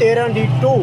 13D2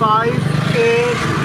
5A2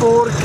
4K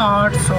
800